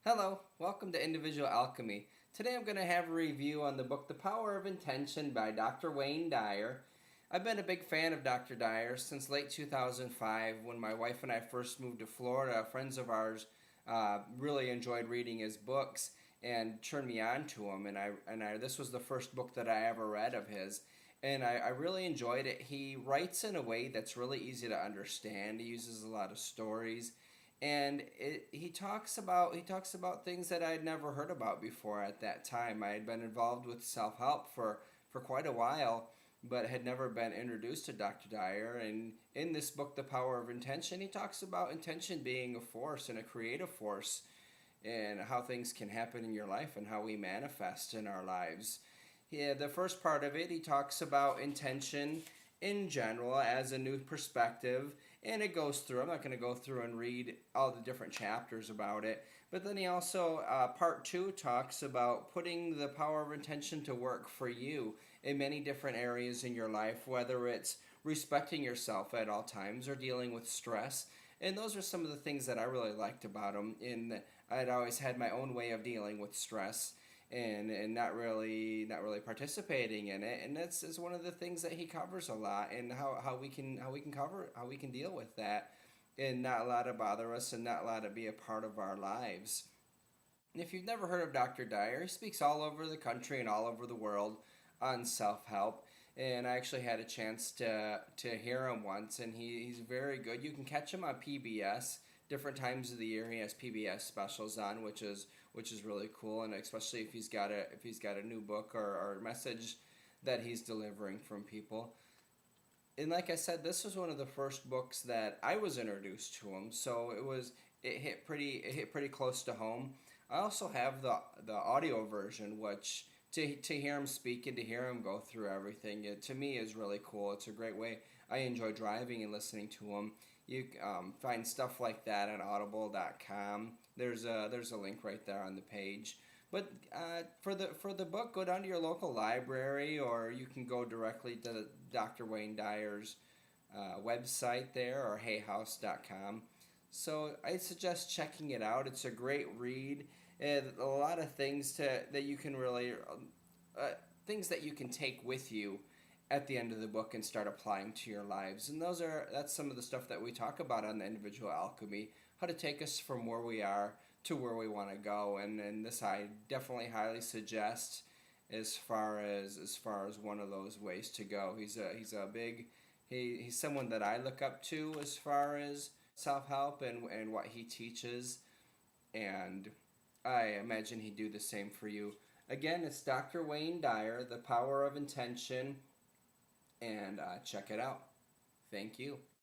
Hello, welcome to Individual Alchemy. Today I'm going to have a review on the book The Power of Intention by Dr. Wayne Dyer. I've been a big fan of Dr. Dyer since late 2005 when my wife and I first moved to Florida. Friends of ours really enjoyed reading his books and turned me on to him. This was the first book that I ever read of his. And I really enjoyed it. He writes in a way that's really easy to understand. He uses a lot of stories and he talks about things that I'd never heard about before at that time. I had been involved with self help for quite a while, but had never been introduced to Dr. Dyer. And in this book, The Power of Intention, he talks about intention being a force and a creative force, and how things can happen in your life and how we manifest in our lives. Yeah, the first part of it, he talks about intention in general as a new perspective, and it goes through. I'm not going to go through and read all the different chapters about it, but then he also, part two, talks about putting the power of intention to work for you in many different areas in your life, whether it's respecting yourself at all times or dealing with stress. And those are some of the things that I really liked about him. I'd always had my own way of dealing with stress and not really participating in it, and that's is one of the things that he covers a lot, and how we can deal with that and not allow it to bother us and not allow it to be a part of our lives. And if you've never heard of Dr. Dyer, he speaks all over the country and all over the world on self-help. And I actually had a chance to hear him once, and he's very good. You can catch him on PBS different times of the year. He has PBS specials on, which is really cool, and especially if he's got a new book or message that he's delivering from people. And like I said, this was one of the first books that I was introduced to him, so it hit pretty close to home. I also have the audio version, which to hear him speak and to hear him go through everything, it to me is really cool. It's a great way. I enjoy driving and listening to him. You find stuff like that on Audible.com. There's a link right there on the page. But for the book, go down to your local library, or you can go directly to Dr. Wayne Dyer's website there, or hayhouse.com. So I suggest checking it out. It's a great read. And a lot of things that you can really things that you can take with you at the end of the book and start applying to your lives. And that's some of the stuff that we talk about on the Individual Alchemy, how to take us from where we are to where we want to go. And this I definitely highly suggest as far as one of those ways to go. He's someone that I look up to as far as self-help and what he teaches, and I imagine he'd do the same for you. Again, it's Dr. Wayne Dyer, The Power of Intention, and check it out. Thank you.